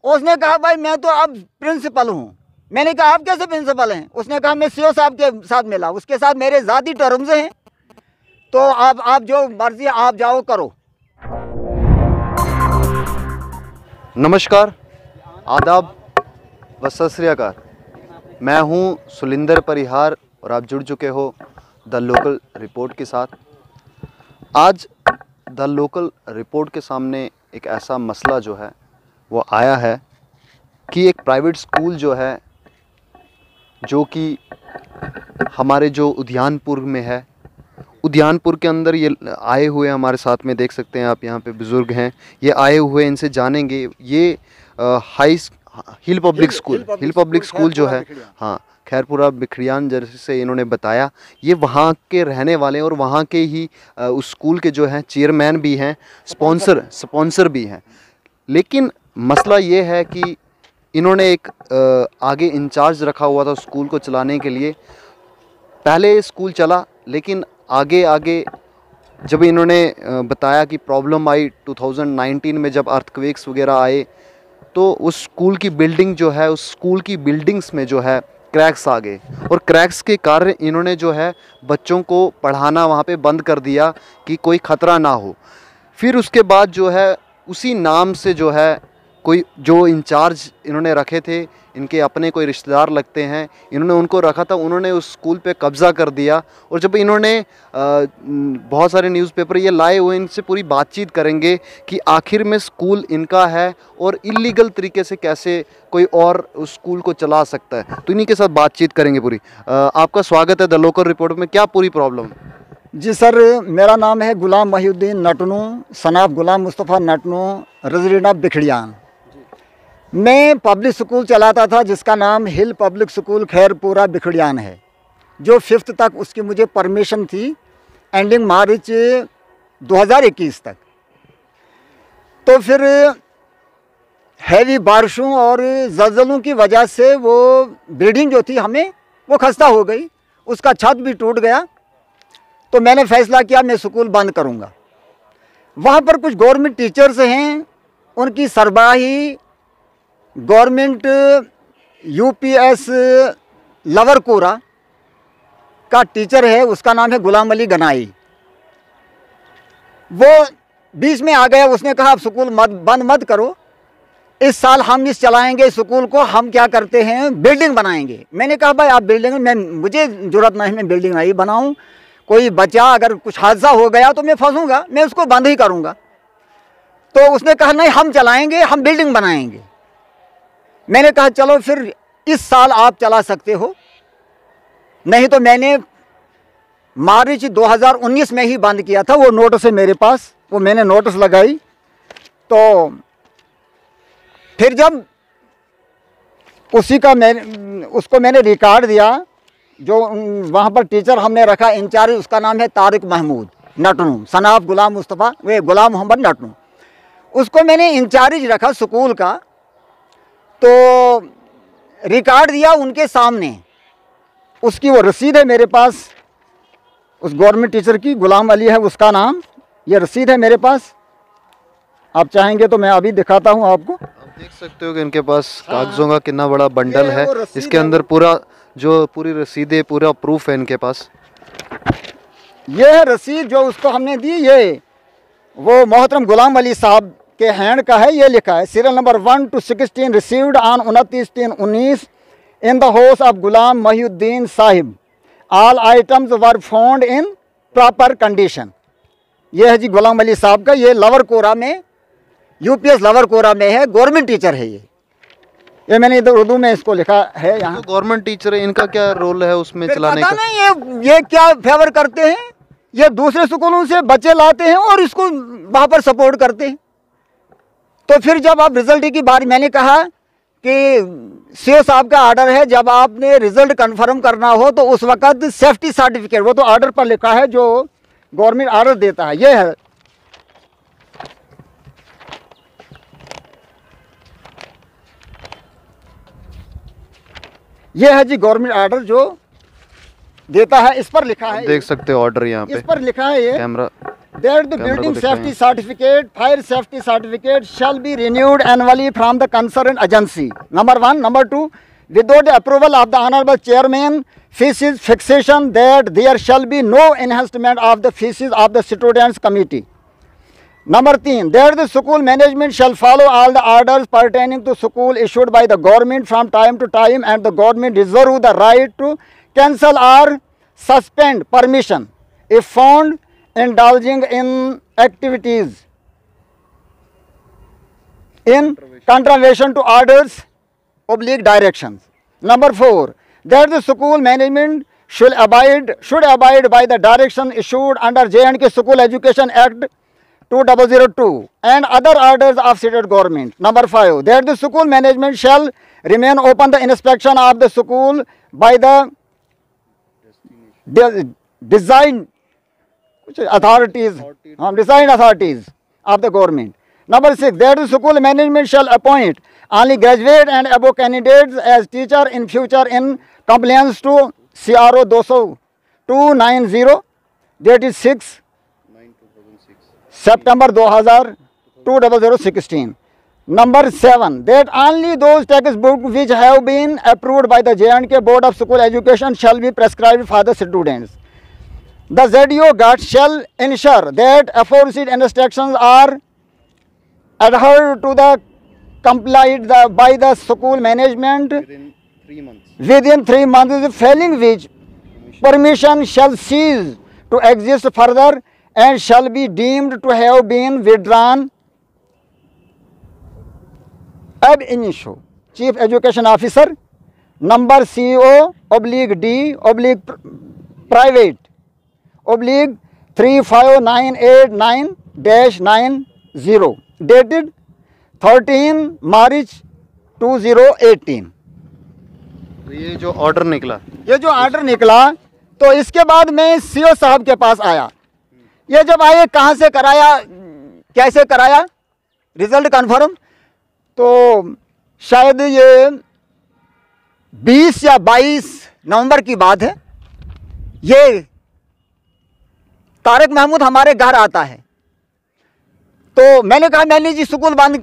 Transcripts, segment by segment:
उसने कहा भाई मैं तो अब प्रिंसिपल हूँ। मैंने कहा आप कैसे प्रिंसिपल हैं? उसने कहा मैं सीओ साहब के साथ मिला, उसके साथ मेरे ज़ाती टर्म्स हैं, तो आप जो मर्जी आप जाओ करो। नमस्कार, आदाब व सत श्री अकाल। मैं हूं सुलिंदर परिहार और आप जुड़ चुके हो द लोकल रिपोर्ट के साथ। आज द लोकल रिपोर्ट के सामने एक ऐसा मसला जो है वो आया है कि एक प्राइवेट स्कूल जो है, जो कि हमारे जो उद्यानपुर में है, उद्यानपुर के अंदर ये आए हुए हमारे साथ में देख सकते हैं आप, यहाँ पे बुज़ुर्ग हैं, ये आए हुए, इनसे जानेंगे। ये हिल पब्लिक स्कूल जो है, हाँ, खैरपुरा बिखड़ियान जैसे इन्होंने बताया, ये वहाँ के रहने वाले और वहाँ के ही उस स्कूल के जो हैं चेयरमैन भी हैं, स्पॉन्सर भी हैं। लेकिन मसला ये है कि इन्होंने एक आगे इंचार्ज रखा हुआ था स्कूल को चलाने के लिए। पहले स्कूल चला, लेकिन आगे जब इन्होंने बताया कि प्रॉब्लम आई 2019 में, जब अर्थक्वेक्स वगैरह आए, तो उस स्कूल की बिल्डिंग जो है, उस स्कूल की बिल्डिंग्स में जो है क्रैक्स आ गए, और क्रैक्स के कारण इन्होंने जो है बच्चों को पढ़ाना वहाँ पे बंद कर दिया कि कोई ख़तरा ना हो। फिर उसके बाद जो है उसी नाम से जो है कोई जो इंचार्ज इन्होंने रखे थे, इनके अपने कोई रिश्तेदार लगते हैं, इन्होंने उनको रखा था, उन्होंने उस स्कूल पे कब्ज़ा कर दिया। और जब इन्होंने बहुत सारे न्यूज़पेपर ये लाए हुए, इनसे पूरी बातचीत करेंगे कि आखिर में स्कूल इनका है और इलीगल तरीके से कैसे कोई और उस स्कूल को चला सकता है, तो इन्हीं के साथ बातचीत करेंगे पूरी। आपका स्वागत है द लोकल रिपोर्ट में। क्या पूरी प्रॉब्लम? जी सर, मेरा नाम है गुलाम महिउद्दीन नटनू, सनाफ गुलाम मुस्तफ़ा नटनू, रेजिडेंट ऑफ बिखड़ियान। मैं पब्लिक स्कूल चलाता था जिसका नाम हिल पब्लिक स्कूल खैरपुरा बिखड़ियान है, जो 5th तक उसकी मुझे परमिशन थी, एंडिंग मार्च 2021 तक। तो फिर हैवी बारिशों और ज़लज़लों की वजह से वो बिल्डिंग जो थी हमें वो खस्ता हो गई, उसका छत भी टूट गया। तो मैंने फैसला किया मैं स्कूल बंद करूंगा। वहाँ पर कुछ गवर्नमेंट टीचर्स हैं, उनकी सरबराही गवर्नमेंट यूपीएस लवरकोरा का टीचर है, उसका नाम है गुलाम अली गनाई। वो बीच में आ गया, उसने कहा आप स्कूल बंद मत करो, इस साल हम इस चलाएंगे स्कूल को, हम क्या करते हैं बिल्डिंग बनाएंगे। मैंने कहा भाई आप बिल्डिंग, मुझे ज़रूरत नहीं, मैं बिल्डिंग नहीं बनाऊँ, कोई बचा अगर कुछ हादसा हो गया तो मैं फंसूंगा, मैं उसको बंद ही करूंगा। तो उसने कहा नहीं हम चलाएंगे, हम बिल्डिंग बनाएंगे। मैंने कहा चलो फिर इस साल आप चला सकते हो, नहीं तो मैंने मार्च 2019 में ही बंद किया था। वो नोटिस है मेरे पास, वो मैंने नोटिस लगाई। तो फिर जब उसको मैंने रिकॉर्ड दिया, जो वहाँ पर टीचर हमने रखा इंचार्ज, उसका नाम है तारिक महमूद नटनू, सनाफ गुलाम मुस्तफ़ा, वे गुलाम मोहम्मद नटनू, उसको मैंने इंचार्ज रखा स्कूल का। तो रिकॉर्ड दिया उनके सामने, उसकी वो रसीद है मेरे पास, उस गवर्नमेंट टीचर की, गुलाम अली है उसका नाम, ये रसीद है मेरे पास। आप चाहेंगे तो मैं अभी दिखाता हूँ आपको। आप देख सकते हो कि इनके पास कागजों का कितना बड़ा बंडल है, इसके अंदर पूरी रसीदें, पूरा प्रूफ है इनके पास। ये है रसीद जो उसको हमने दी, ये वो मोहतरम गुलाम अली साहब के हैंड का है। ये लिखा है serial number 1 to 16 received on 29/3/19 in the house of Ghulam Mohiuddin Sahib, all items were found in proper condition. ये है जी गुलाम अली साहब का, ये लवरकोरा में, यूपीएस लवरकोरा में है, गवर्नमेंट टीचर है ये मैंने इधर उर्दू में इसको लिखा है। यहाँ तो गवर्नमेंट टीचर है, इनका क्या रोल है उसमें चलाने का? नहीं, ये क्या फेवर करते हैं, ये दूसरे स्कूलों से बच्चे लाते हैं और इसको वहाँ पर सपोर्ट करते हैं। तो फिर जब आप रिजल्ट की बारी, मैंने कहा कि सीओ साहब का ऑर्डर है, जब आपने रिजल्ट कंफर्म करना हो तो उस वक्त सेफ्टी सर्टिफिकेट, वो तो ऑर्डर पर लिखा है जो गवर्नमेंट ऑर्डर देता है, ये है। ये है जी गवर्नमेंट ऑर्डर जो देता है, इस पर लिखा है, देख सकते हो ऑर्डर यहाँ पे, इस पर लिखा है ये camera that the building safety certificate, fire safety certificate shall be renewed annually from the concerned agency. Number 1. Number 2, without the approval of the honorable chairman, fees fixation that there shall be no enhancement of the fees of the students committee. Number 3, that the school management shall follow all the orders pertaining to school issued by the government from time to time, and the government reserve the right to cancel or suspend permission if found indulging in activities in contravention to orders / directions. Number 4, that the school management should abide by the direction issued under J&K School Education Act 2002 and other orders of state government. Number 5, that the school management shall remain open the inspection of the school by the design authorities of the government. Number 6, that the school management shall appoint only graduate and above candidates as teacher in future in compliance to CRO 290, that is 6 September 2016. Number 7, that only those textbooks which have been approved by the J&K Board of School Education shall be prescribed for the students. The ZDO guards shall ensure that aforesaid instructions are adhered to the complied by the school management within 3 months, failing which permission shall cease to exist further and shall be deemed to have been withdrawn ab initio. Chief Education Officer, number CO/D/private /35989-90, dated 13 March 2018. ये जो order निकला, तो इसके बाद मैं CO साहब के पास आया। ये जब आए, कहाँ से कराया, कैसे कराया, रिजल्ट कन्फर्म, तो शायद ये 20 या 22 नवंबर की बात है। ये तारिक महमूद हमारे घर आता है, तो मैंने कहा मैंने जी स्कूल बंद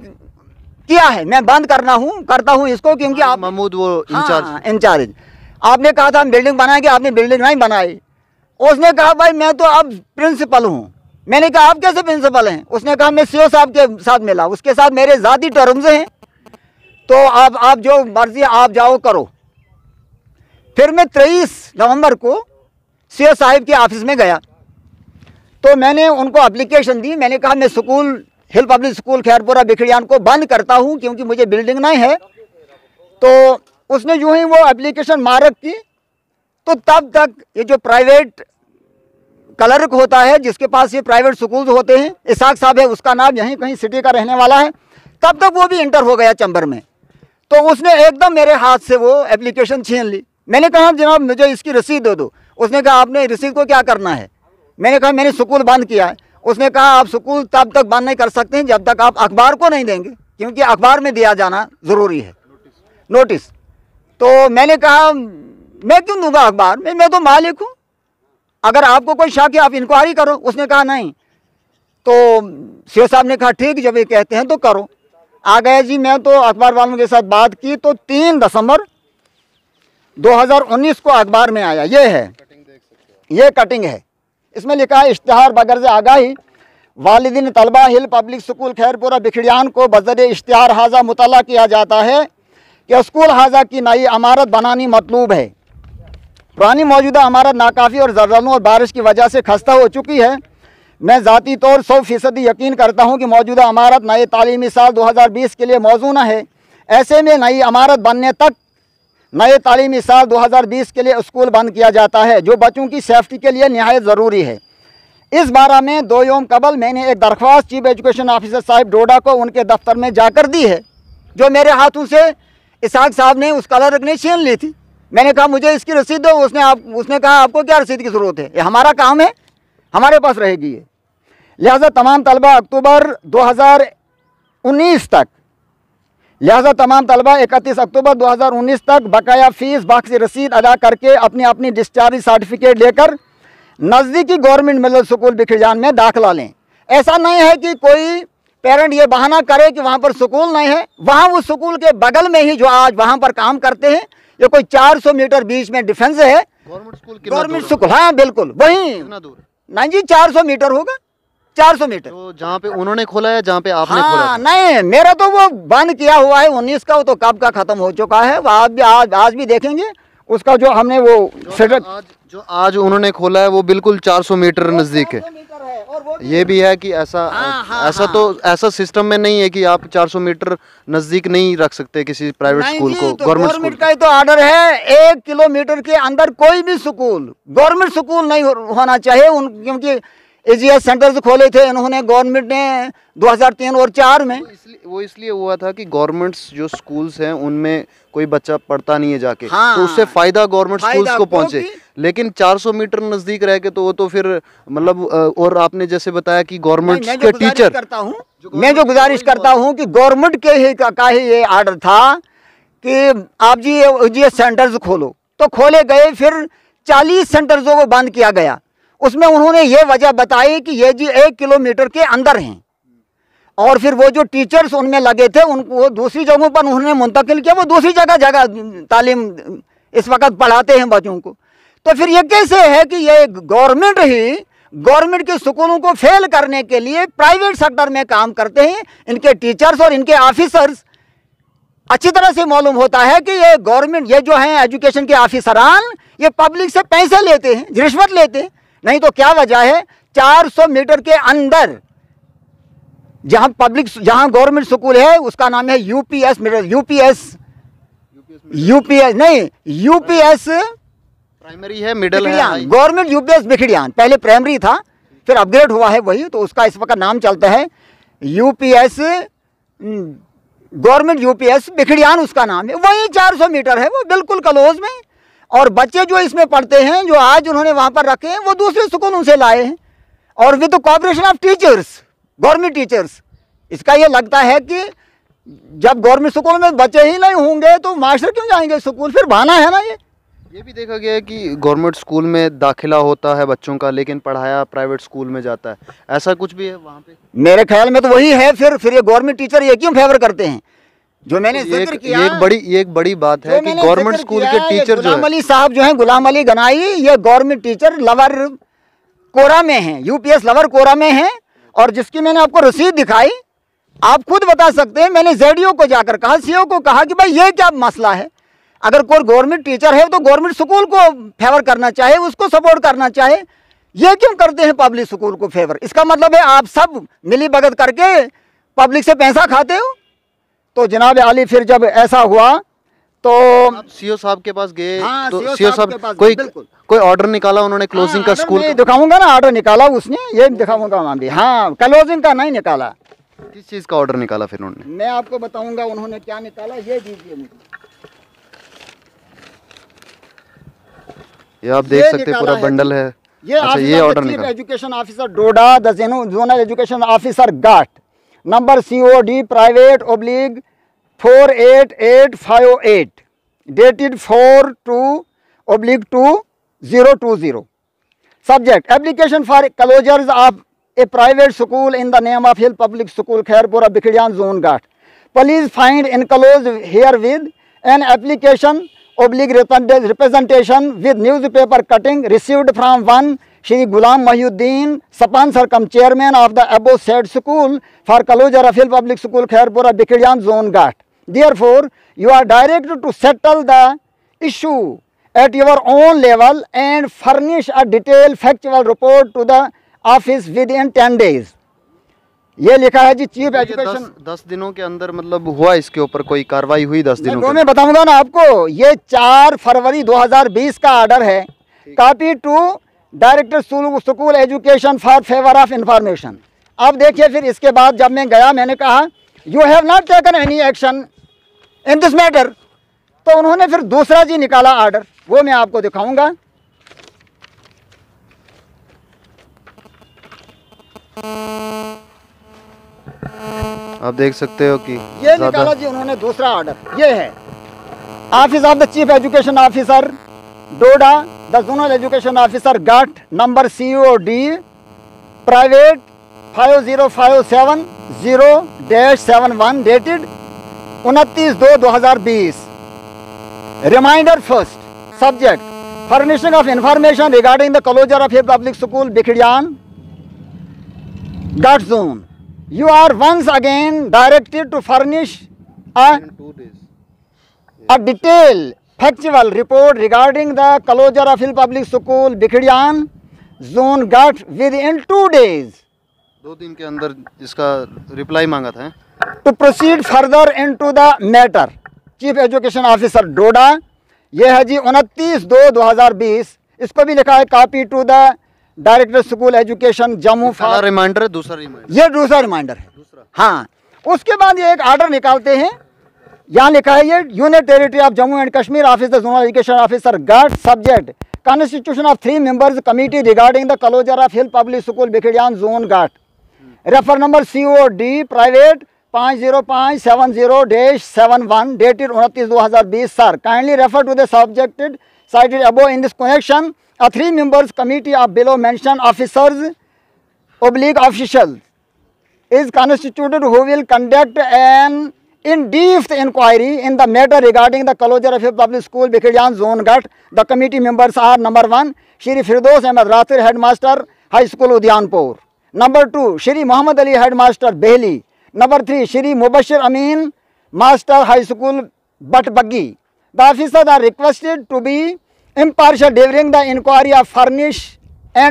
किया है, मैं बंद करता हूँ इसको, क्योंकि आप महमूद वो इंचार्ज, आपने कहा था हम बिल्डिंग बनाएंगे, आपने बिल्डिंग नहीं बनाई। उसने कहा भाई मैं तो अब प्रिंसिपल हूँ। मैंने कहा आप कैसे प्रिंसिपल हैं? उसने कहा मैं CO साहब के साथ मिला, उसके साथ मेरे ज़ाती टर्म्स हैं, तो आप जो मर्जी आप जाओ करो। फिर मैं 23 नवंबर को CO साहब के ऑफिस में गया, तो मैंने उनको एप्लीकेशन दी। मैंने कहा मैं स्कूल हिल पब्लिक स्कूल खैरपुरा बिखड़ियान को बंद करता हूँ, क्योंकि मुझे बिल्डिंग नहीं है। तो उसने यूँ ही वो एप्लीकेशन मार्क की, तो तब तक ये जो प्राइवेट क्लर्क होता है, जिसके पास ये प्राइवेट स्कूल होते हैं, इसाक साहब है, उसका नाम यहीं कहीं सिटी का रहने वाला है, तब तक वो भी इंटर हो गया चैम्बर में। तो उसने एकदम मेरे हाथ से वो एप्लीकेशन छीन ली। मैंने कहा जनाब मुझे इसकी रसीद दे दो। उसने कहा आपने रसीद को क्या करना है? मैंने कहा मैंने स्कूल बंद किया है। उसने कहा आप स्कूल तब तक बंद नहीं कर सकते हैं जब तक आप अखबार को नहीं देंगे, क्योंकि अखबार में दिया जाना ज़रूरी है, नोटिस। तो मैंने कहा मैं क्यों दूंगा अखबार में, मैं तो मालिक हूँ, अगर आपको कोई शक है आप इंक्वायरी करो। उसने कहा नहीं। तो CO साहब ने कहा ठीक, जब ये कहते हैं तो करो। आ गए जी। मैं तो अखबार वालों के साथ बात की, तो 3 दिसंबर 2019 को अखबार में आया। ये है, ये कटिंग है, इसमें लिखा है इश्तिहार बगैर आगाही वालिदीन तलबा हिल पब्लिक स्कूल खैरपुरा बिखड़ियान को बज़रिए इश्तिहार हाजा मुतला किया जाता है कि स्कूल हाजा की नई इमारत बनानी मतलूब है। पुरानी मौजूदा इमारत नाकाफ़ी और ज़लज़लों और बारिश की वजह से खस्ता हो चुकी है। मैं ज़ाती तौर 100% यकीन करता हूँ कि मौजूदा इमारत नए तालीमी साल 2020 के लिए मौजूना है। ऐसे में नई इमारत बनने तक नए तालीमी साल 2020 के लिए स्कूल बंद किया जाता है, जो बच्चों की सेफ्टी के लिए निहायत ज़रूरी है। इस बारे में 2 यौम कबल मैंने एक दरख्वास्त चीफ एजुकेशन ऑफिसर साहिब डोडा को उनके दफ्तर में जाकर दी है, जो मेरे हाथों से इसाक साहब ने उस क्लर्क ने छीन ली थी। मैंने कहा मुझे इसकी रसीद दो। उसने कहा आपको क्या रसीद की ज़रूरत है, ये हमारा काम है, हमारे पास रहेगी ये। लिहाजा तमाम तलबा अक्टूबर 2019 तक 31 अक्टूबर 2019 तक बकाया फ़ीस बाकी रसीद अदा करके अपनी अपनी डिस्चार्ज सर्टिफिकेट लेकर नज़दीकी गवर्नमेंट मिडिल स्कूल बिखड़ियान में दाखिला लें। ऐसा नहीं है कि कोई पेरेंट ये बहाना करे कि वहाँ पर स्कूल नहीं है, वहाँ उस स्कूल के बगल में ही जो आज वहाँ पर काम करते हैं, ये कोई 400 मीटर बीच में डिफेंस है। गवर्नमेंट स्कूल, हाँ बिल्कुल वही, नहीं जी 400 मीटर होगा, 400 मीटर। तो जहाँ पे उन्होंने खोला है, जहाँ पे आपने हाँ, खोला था? नहीं मेरा तो वो बंद किया हुआ है 19 का, वो तो कब का खत्म हो चुका है। वो आज भी देखेंगे उसका जो हमने वो जो आज उन्होंने खोला है वो बिल्कुल 400 मीटर नजदीक है। ये भी है कि ऐसा सिस्टम में नहीं है कि आप 400 मीटर नजदीक नहीं रख सकते किसी प्राइवेट स्कूल को। तो गवर्नमेंट का ही तो ऑर्डर है 1 किलोमीटर के अंदर कोई भी स्कूल, गवर्नमेंट स्कूल नहीं होना चाहिए। क्योंकि एजीएस सेंटर्स खोले थे इन्होंने, गवर्नमेंट ने 2003 और 4 में। वो इसलिए हुआ था कि गवर्नमेंट्स जो स्कूल्स हैं उनमें कोई बच्चा पढ़ता नहीं है जाके, हाँ, तो उससे फायदा गवर्नमेंट स्कूल्स को पहुंचे। लेकिन 400 मीटर नजदीक रह के तो वो तो फिर मतलब, और आपने जैसे बताया कि गवर्नमेंट के टीचर, मैं जो गुजारिश करता हूँ कि गवर्नमेंट के ही का ही ये आर्डर था कि आप जी एजीएस सेंटर्स खोलो, तो खोले गए। फिर 40 सेंटर्सों को बंद किया गया। उसमें उन्होंने ये वजह बताई कि ये जी 1 किलोमीटर के अंदर हैं, और फिर वो जो टीचर्स उनमें लगे थे उनको दूसरी जगहों पर उन्होंने मुंतकिल किया। वो दूसरी जगह तालीम इस वक्त पढ़ाते हैं बच्चों को। तो फिर ये कैसे है कि ये गवर्नमेंट ही गवर्नमेंट के स्कूलों को फेल करने के लिए प्राइवेट सेक्टर में काम करते हैं। इनके टीचर्स और इनके ऑफिसर्स अच्छी तरह से मालूम होता है कि ये गवर्नमेंट, ये जो हैं एजुकेशन के ऑफिसरान, ये पब्लिक से पैसे लेते हैं, रिश्वत लेते हैं। नहीं तो क्या वजह है 400 मीटर के अंदर जहां गवर्नमेंट स्कूल है उसका नाम है यूपीएस प्राइमरी है, मिडिल है, गवर्नमेंट यूपीएस बिखड़ियान। पहले प्राइमरी था, फिर अपग्रेड हुआ है वही, तो उसका इस वक्त नाम चलता है यूपीएस, गवर्नमेंट यूपीएस बिखड़ियान उसका नाम है। वही 400 मीटर है, वो बिल्कुल क्लोज में। और बच्चे जो इसमें पढ़ते हैं, जो आज उन्होंने वहाँ पर रखे हैं, वो दूसरे स्कूलों से लाए हैं, और with cooperation of teachers, government teachers. इसका ये लगता है कि जब गवर्नमेंट स्कूल में बच्चे ही नहीं होंगे तो मास्टर क्यों जाएंगे स्कूल? फिर बहाना है ना ये भी देखा गया है कि गवर्नमेंट स्कूल में दाखिला होता है बच्चों का, लेकिन पढ़ाया प्राइवेट स्कूल में जाता है। ऐसा कुछ भी है वहाँ पे? मेरे ख्याल में तो वही है। फिर ये गवर्नमेंट टीचर ये क्यों फेवर करते हैं? जो मैंने जिक्र किया, एक बड़ी बात है कि गवर्नमेंट स्कूल के टीचर जो गुलाम अली साहब जो हैं, गुलाम अली गनाई, ये गवर्नमेंट टीचर लवर कोरा में हैं, यूपीएस लवर कोरा में हैं। और जिसकी मैंने आपको रसीद दिखाई, आप खुद बता सकते हैं। मैंने जेडीओ को जाकर कहा, सीओ को कहा कि भाई ये क्या मसला है? अगर कोई गवर्नमेंट टीचर है तो गवर्नमेंट स्कूल को फेवर करना चाहिए, उसको सपोर्ट करना चाहिए। ये क्यों करते हैं पब्लिक स्कूल को फेवर? इसका मतलब है आप सब मिली भगत करके पब्लिक से पैसा खाते हो। तो जनाब आली, फिर जब ऐसा हुआ तो सीओ साहब के पास गए। हाँ, तो सीओ साहब कोई ऑर्डर निकाला उन्होंने क्लोजिंग का? स्कूल दिखाऊंगा ना, ऑर्डर निकाला उसने, ये दिखाऊंगा वहाँ भी। हाँ, क्लोजिंग का नहीं निकाला। किस चीज़ का ऑर्डर निकाला फिर उन्होंने? मैं आपको बताऊंगा उन्होंने क्या निकाला, ये दीजिए मुझे। ये आप देख सकते हैं, पूरा बंडल है। ये ऑर्डर निकाला। Education officer Doda, the zonal education officer Ghat, number COD private / 48858, dated 4/2/2020. Subject: application for closures of a private school in the name of Hill Public School, Khairpura, Bikhdiyan Zone, Ghat. Please find enclosed herewith an application / representation with newspaper cutting received from one Shri Ghulam Mahiuddin, sponsor cum chairman of the above said school, for closure of Hill Public School, Khairpura, Bikhdiyan Zone, Ghat. Therefore, you are directed to settle the issue at your own level and furnish a detailed factual report to the office within 10 days. ये लिखा है जी chief education. 10 दिनों के अंदर मतलब हुआ इसके ऊपर कोई कार्रवाई हुई? 10 दिनों के मैं बताऊंगा ना आपको। ये 4 फरवरी 2020 का ऑर्डर है। Copy to director school education for favour of information. अब देखिए, फिर इसके बाद जब मैं गया, मैंने कहा you have not taken any action in this matter. तो उन्होंने फिर दूसरा जी निकाला ऑर्डर, वो मैं आपको दिखाऊंगा। आप देख सकते हो कि ये निकाला जी उन्होंने दूसरा ऑर्डर। ये है office of the chief education officer, Doda, the zonal education officer Gat number COD private 50570-71 dated 29/2/2020। Reminder first, subject furnishing of information regarding the closure of a public school Bikhariyan Gat zone. You are once again directed to furnish a detailed factual report regarding the closure of Hill Public School Bikhdiyan Zone Gut within 2 days। 2 दिन के अंदर इसका reply मांगा था। To proceed further into the matter, chief education officer Doda, यह है जी 29/2/2020। इसको भी लिखा है copy to the director school education Jammu for reminder, दूसरा रिमाइंडर, ये दूसरा रिमाइंडर है। हाँ, उसके बाद ये एक आर्डर निकालते हैं, यहाँ लिखा है ये unit territory of Jammu and Kashmir office the zonal education officer Gat subject constitution of 3 members committee regarding the closure of hill public school Bikhariyan zone Gat. Refer number COD private 50570-71 dated 29/2020। Sir, kindly refer to the subjected cited above in this connection. A 3 members committee of below mentioned officers/officials is constituted who will conduct an in-depth inquiry in the matter regarding the closure of a public school Bikhdiyan Zone Gut. The committee members are number 1 Shri Firdaus Ahmed Rathir, Headmaster High School Udyanpur; number 2 Shri Muhammad Ali, Headmaster Behli; number 3 Shri Mubashir Amin, Master High School Batbaggi. The officers are requested to be impartial during the inquiry of furnish a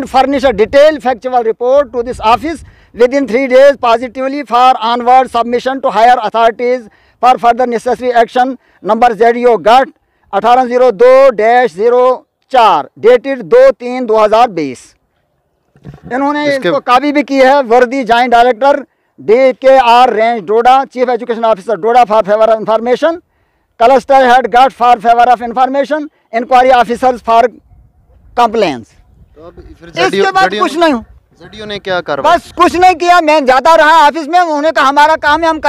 detailed factual report to this office within 3 days positively for onward submission to higher authorities for further necessary action. Number ZDO GUT 1802-04 dated 2/3/2020। इन्होंने इसको copy भी की है। वर्दी joint director DKR range Doda, chief education officer Doda for favour of information, cluster head गट for favour of information, inquiry officers for complaints. इसके बाद कुछ नहीं हूँ। ZDO ने क्या करवाया? बस कुछ नहीं किया। मैं जाता रहा ऑफिस में, उन्होंने कहा हमारा काम है, हम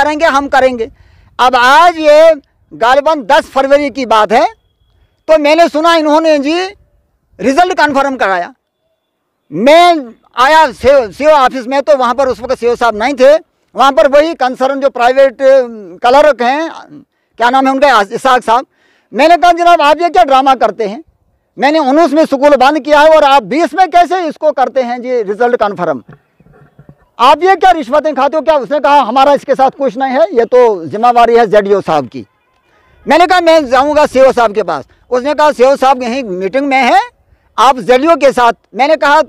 करेंगे। अब आज ये गालिबन 10 फरवरी की बात है, तो मैंने सुना इन्होंने जी रिजल्ट कन्फर्म कराया। मैं आया सीओ ऑफिस में, तो वहाँ पर उस वक्त सीओ साहब नहीं थे। वहाँ पर वही कंसर्न जो प्राइवेट क्लर्क हैं, क्या नाम है उनका, इसाक साहब। मैंने कहा जनाब आप ये क्या ड्रामा करते हैं, मैंने 19 में स्कूल बंद किया है और आप 20 में कैसे इसको करते हैं जी रिजल्ट कन्फर्म, आप ये क्या रिश्वतें खाते हो क्या? उसने कहा हमारा इसके साथ कुछ नहीं है, ये तो जिम्मेवारी है ZDO साहब की। मैंने कहा मैं जाऊंगा सीओ साहब के पास। उसने कहा सीओ साहब यहीं मीटिंग में है, आप ZDO के साथ। मैंने कहा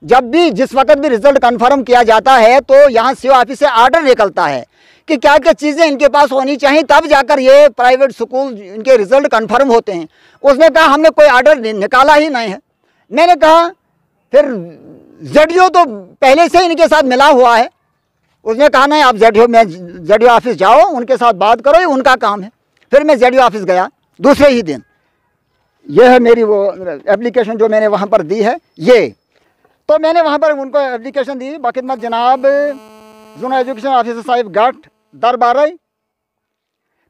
जब भी जिस वक्त भी रिजल्ट कन्फर्म किया जाता है तो यहाँ सीओ ऑफिस से आर्डर निकलता है कि क्या क्या चीज़ें इनके पास होनी चाहिए, तब जाकर ये प्राइवेट स्कूल इनके रिजल्ट कन्फर्म होते हैं। उसने कहा हमने कोई आर्डर निकाला ही नहीं है। मैंने कहा फिर ZDO तो पहले से इनके साथ मिला हुआ है। उसने कहा नहीं आप ZDO ऑफिस जाओ, उनके साथ बात करो, ये उनका काम है। फिर मैं ZDO ऑफिस गया दूसरे ही दिन। यह है मेरी वो एप्लीकेशन जो मैंने वहाँ पर दी है। ये तो मैंने वहाँ पर उनको एप्लीकेशन दी बाखिदमत जनाब zonal education officer Sahib Gat दरबार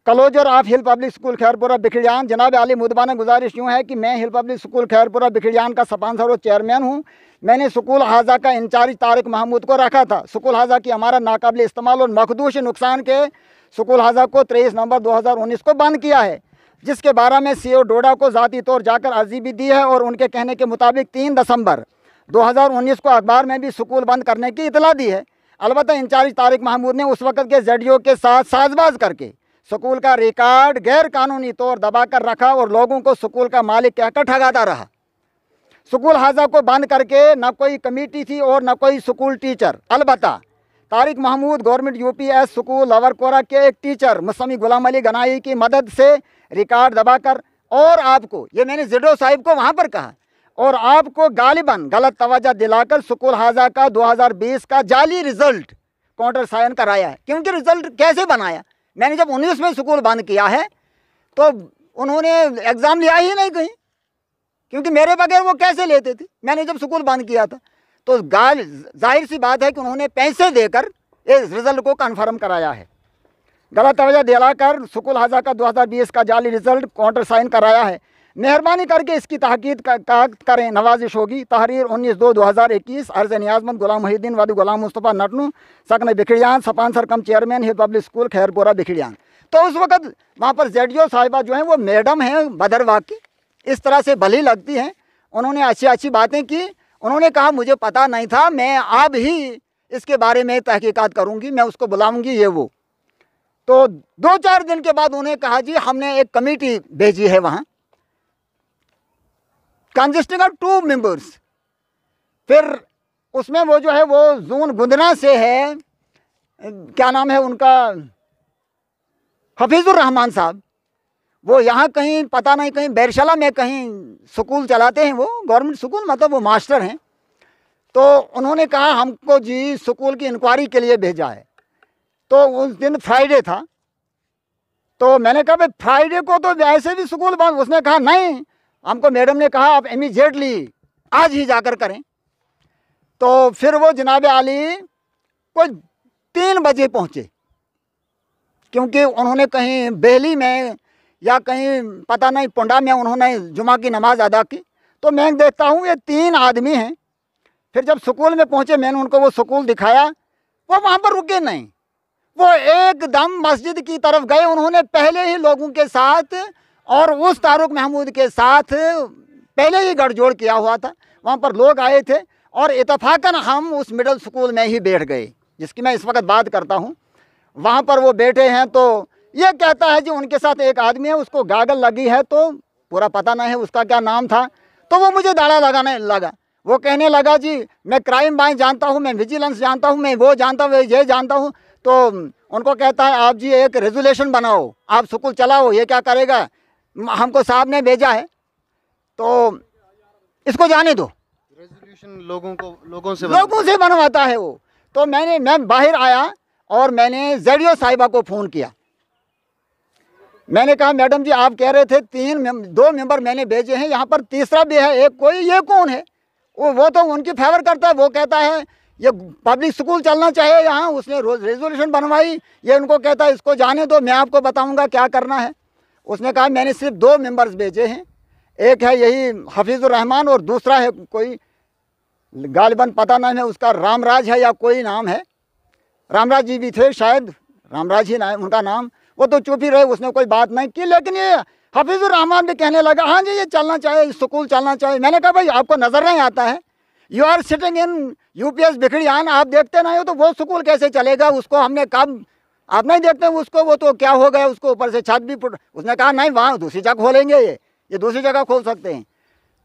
closure of hill public school Khairpura Bikhariyan. जनाब आली मुदबाना गुजारिश यूँ है कि मैं हिल पब्लिक स्कूल खैरपुरा बिखड़ियान का स्पॉन्सर और चेयरमैन हूँ। मैंने स्कूल हाजा का इंचार्ज तारिक महमूद को रखा था। स्कूल हाजा की हमारा नाकाबिल इस्तेमाल और मखदूश नुकसान के स्कूल हाजा को 23 नवंबर 2019 को बंद किया है, जिसके बारे में CO डोडा को ज़ाती तौर जाकर अर्जी भी दी है और उनके कहने के मुताबिक 3 दिसंबर 2019 को अखबार में भी स्कूल बंद करने की इतला दी है। अलबत्ता इंचार्ज तारिक महमूद ने उस वक्त के ZDO के साथ साजबाज करके स्कूल का रिकॉर्ड गैर कानूनी तौर दबाकर रखा और लोगों को स्कूल का मालिक कहकर ठगाता रहा। स्कूल हाजा को बंद करके न कोई कमेटी थी और न कोई स्कूल टीचर। अलबत्ता Tariq Mahmood government UPS school Lawarkora के एक टीचर मुसमी गुलाम अली गनाई की मदद से रिकॉर्ड दबाकर और आपको, ये मैंने ZDO साहिब को वहाँ पर कहा, और आपको गालिबन गलत तवज्जो दिलाकर स्कूल हाजा का 2020 का जाली रिजल्ट काउंटर साइन कराया है। क्योंकि रिजल्ट कैसे बनाया, मैंने जब 19 में स्कूल बंद किया है तो उन्होंने एग्ज़ाम लिया ही नहीं कहीं, क्योंकि मेरे बगैर वो कैसे लेते थे। मैंने जब स्कूल बंद किया था तो जाहिर सी बात है कि उन्होंने पैसे देकर इस रिज़ल्ट को कन्फर्म कराया है। गलत तवज्जो दिलाकर स्कूल हाजा का 2020 का जाली रिजल्ट काउंटर साइन कराया है। मेहरबानी करके इसकी तहकीक करें, नवाजिश होगी। तहरीर 19/2/2021 अर्ज़ नियाज़मंद गुलाम मोहिउद्दीन वादी गुलाम मुस्तफ़ा नटनू सकन बिखड़ियान स्पॉन्सर कम चेयरमैन हिल पब्लिक स्कूल खैरपुरा बिखड़ियान। तो उस वक़्त वहाँ पर ZDO साहिबा जो हैं वो मैडम हैं बदरवा की, इस तरह से भली लगती हैं। उन्होंने अच्छी अच्छी बातें की। उन्होंने कहा मुझे पता नहीं था, मैं अब ही इसके बारे में तहकीकात करूँगी, मैं उसको बुलाऊँगी ये वो। तो 2-4 दिन के बाद उन्हें कहा जी हमने एक कमेटी भेजी है वहाँ कंसिस्टिंग ऑफ 2 मेंबर्स। फिर उसमें वो जो है वो जोन गुंदना से है, क्या नाम है उनका, हफीजुर रहमान साहब। वो यहाँ कहीं पता नहीं कहीं बैरशला में कहीं स्कूल चलाते हैं, वो गवर्नमेंट स्कूल, मतलब वो मास्टर हैं। तो उन्होंने कहा हमको जी स्कूल की इंक्वायरी के लिए भेजा है। तो उस दिन फ्राइडे था, तो मैंने कहा भाई फ्राइडे को तो वैसे भी स्कूल बंद। उसने कहा नहीं, हमको मैडम ने कहा आप इमीडिएटली आज ही जाकर करें। तो फिर वो जनाब आली कोई 3 बजे पहुँचे, क्योंकि उन्होंने कहीं बेहली में या कहीं पता नहीं पुंडा में उन्होंने जुमा की नमाज़ अदा की। तो मैं देखता हूँ ये 3 आदमी हैं। फिर जब स्कूल में पहुँचे मैंने उनको वो स्कूल दिखाया, वो वहाँ पर रुके नहीं, वो एकदम मस्जिद की तरफ गए। उन्होंने पहले ही लोगों के साथ और उस तारुक महमूद के साथ पहले ही गठजोड़ किया हुआ था। वहाँ पर लोग आए थे और इत्तफाकन हम उस मिडिल स्कूल में ही बैठ गए जिसकी मैं इस वक्त बात करता हूँ। वहाँ पर वो बैठे हैं तो ये कहता है जी उनके साथ एक आदमी है, उसको गागल लगी है, तो पूरा पता नहीं है उसका क्या नाम था। तो वो मुझे दाड़ा लगाने लगा। वो कहने लगा जी मैं क्राइम ब्रांच जानता हूँ, मैं विजिलेंस जानता हूँ, मैं वो जानता हूँ, ये जानता हूँ। तो उनको कहता है आप जी एक रेजोल्यूशन बनाओ, आप स्कूल चलाओ, ये क्या करेगा, हमको साहब ने भेजा है तो इसको जाने दो। रेजोल्यूशन लोगों से बनवाता है वो। तो मैं बाहर आया और मैंने ZDO साहिबा को फ़ोन किया। मैंने कहा मैडम जी आप कह रहे थे 2 मेंबर मैंने भेजे हैं, यहाँ पर तीसरा भी है एक कोई, ये कौन है? वो तो उनकी फेवर करता है। वो कहता है ये पब्लिक स्कूल चलना चाहिए यहाँ, उसने रेजोल्यूशन बनवाई, ये उनको कहता है इसको जाने दो, मैं आपको बताऊँगा क्या करना है। उसने कहा मैंने सिर्फ 2 मेंबर्स भेजे हैं, एक है यही हफीजुर रहमान और दूसरा है कोई गालिबन पता नहीं है उसका, रामराज है या कोई नाम है, रामराज जी भी थे शायद, रामराज ही नाम उनका नाम। वो तो चुप ही रहे, उसने कोई बात नहीं की। लेकिन ये हफीजुर रहमान भी कहने लगा हाँ जी ये चलना चाहिए, स्कूल चलना चाहिए। मैंने कहा भाई आपको नज़र नहीं आता है, you are sitting in UPS बिखड़ियान, आप देखते नहीं हो तो वो स्कूल कैसे चलेगा? उसको हमने कब, आप नहीं देखते उसको, वो तो क्या हो गया उसको ऊपर से छत भी फुट। उसने कहा नहीं वहाँ दूसरी जगह खोलेंगे, ये दूसरी जगह खोल सकते हैं।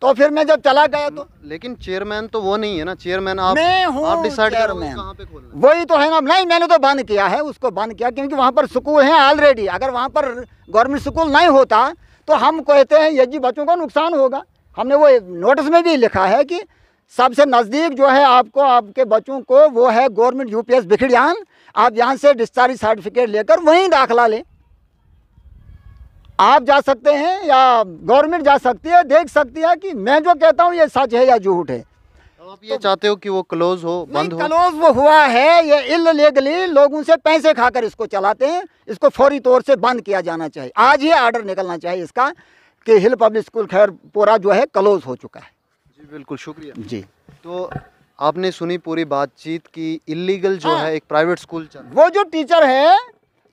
तो फिर मैं जब चला गया तो लेकिन चेयरमैन तो वो नहीं है ना, चेयरमैन आप, मैं हूँ, आप डिसाइड करो चेयरमैन कहाँ पे खोलना है। वही तो है ना। नहीं मैंने तो बंद किया है, उसको बंद किया क्योंकि वहाँ पर स्कूल है ऑलरेडी। अगर वहाँ पर गवर्नमेंट स्कूल नहीं होता तो हम कहते हैं ये जी बच्चों को नुकसान होगा। हमने वो नोटिस में भी लिखा है कि सबसे नज़दीक जो है आपको आपके बच्चों को वो है गवर्नमेंट UPS बिखड़ियान, आप यहाँ से डिस्चार्ज सर्टिफिकेट लेकर वहीं दाखिला लें। आप जा सकते हैं या गवर्नमेंट जा सकती है, देख सकती है कि मैं जो कहता हूँ ये सच है या झूठ है। तो आप ये चाहते हो कि वो क्लोज हो, बंद हो? क्लोज वो हुआ है, ये इल्लीगली लोगों से पैसे खाकर इसको चलाते हैं। इसको फौरी तौर से बंद किया जाना चाहिए। आज ही आर्डर निकलना चाहिए इसका कि हिल पब्लिक स्कूल खैरपुरा जो है क्लोज हो चुका है। जी बिल्कुल, शुक्रिया जी। तो आपने सुनी पूरी बातचीत की इलीगल जो है एक प्राइवेट स्कूल चल, वो जो टीचर है।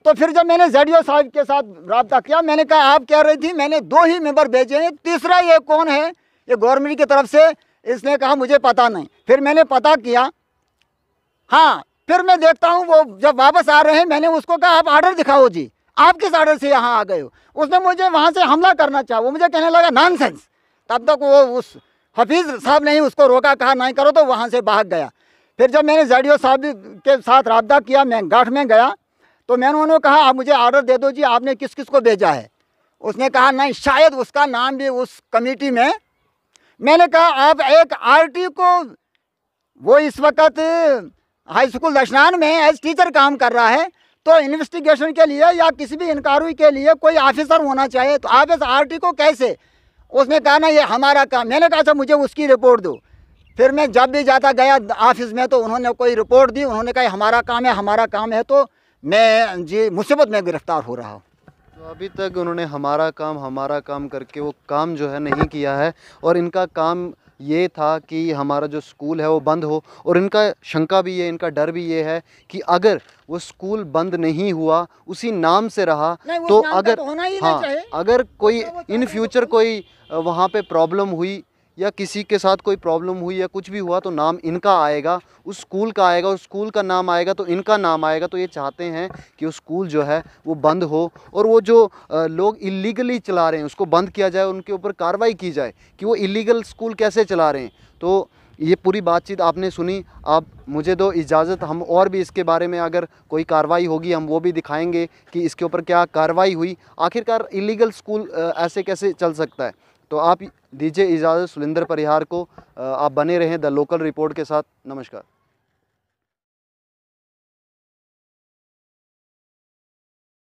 तो फिर जब मैंने ZDO साहब के साथ रब्ता किया, मैंने कहा आप कह रही थी मैंने 2 ही मेंबर भेजे हैं, तीसरा ये कौन है? ये गवर्नमेंट की तरफ से। इसने कहा मुझे पता नहीं। फिर मैंने पता किया, हाँ फिर मैं देखता हूँ वो जब वापस आ रहे हैं, मैंने उसको कहा आप आर्डर दिखाओ जी, आप किस आर्डर से यहाँ आ गए हो? उसने मुझे वहाँ से हमला करना चाहा। वो मुझे कहने लगा नॉनसेंस। तब तक वो उस हफीज़ साहब ने ही उसको रोका, कहा नहीं करो, तो वहाँ से भाग गया। फिर जब मैंने ZDO साहब के साथ रब्ता किया, मैं गाँठ में गया तो मैंने उन्होंने कहा आप मुझे आर्डर दे दो जी, आपने किस किस को भेजा है? उसने कहा नहीं शायद उसका नाम भी उस कमेटी में। मैंने कहा आप एक RT को, वो इस वक्त हाई स्कूल दशनान में एज टीचर काम कर रहा है, तो इन्वेस्टिगेशन के लिए या किसी भी इंक्वायरी के लिए कोई ऑफिसर होना चाहिए, तो आप इस RT को कैसे? उसने कहा ना ये हमारा काम। मैंने कहा अच्छा मुझे उसकी रिपोर्ट दो। फिर मैं जब भी जाता गया ऑफिस में तो उन्होंने कोई रिपोर्ट दी, उन्होंने कहा हमारा काम है, हमारा काम है। तो मैं जी मुसीबत में गिरफ्तार हो रहा हूँ। तो अभी तक उन्होंने हमारा काम करके वो काम जो है नहीं किया है, और इनका काम ये था कि हमारा जो स्कूल है वो बंद हो, और इनका शंका भी ये, इनका डर भी ये है कि अगर वो स्कूल बंद नहीं हुआ, उसी नाम से रहा, तो अगर हाँ, अगर कोई इन फ्यूचर कोई वहाँ पे प्रॉब्लम हुई या किसी के साथ कोई प्रॉब्लम हुई या कुछ भी हुआ, तो नाम इनका आएगा, उस स्कूल का आएगा, उस स्कूल का नाम आएगा तो इनका नाम आएगा। तो ये चाहते हैं कि वो स्कूल जो है वो बंद हो, और वो जो लोग इलीगली चला रहे हैं उसको बंद किया जाए, उनके ऊपर कार्रवाई की जाए कि वो इलीगल स्कूल कैसे चला रहे हैं। तो ये पूरी बातचीत आपने सुनी। आप मुझे दो इजाज़त, हम और भी इसके बारे में अगर कोई कार्रवाई होगी हम वो भी दिखाएंगे कि इसके ऊपर क्या कार्रवाई हुई, आखिरकार इलीगल स्कूल ऐसे कैसे चल सकता है। तो आप दीजिए इजाज़त सुलिंदर परिहार को। आप बने रहें द लोकल रिपोर्ट के साथ। नमस्कार।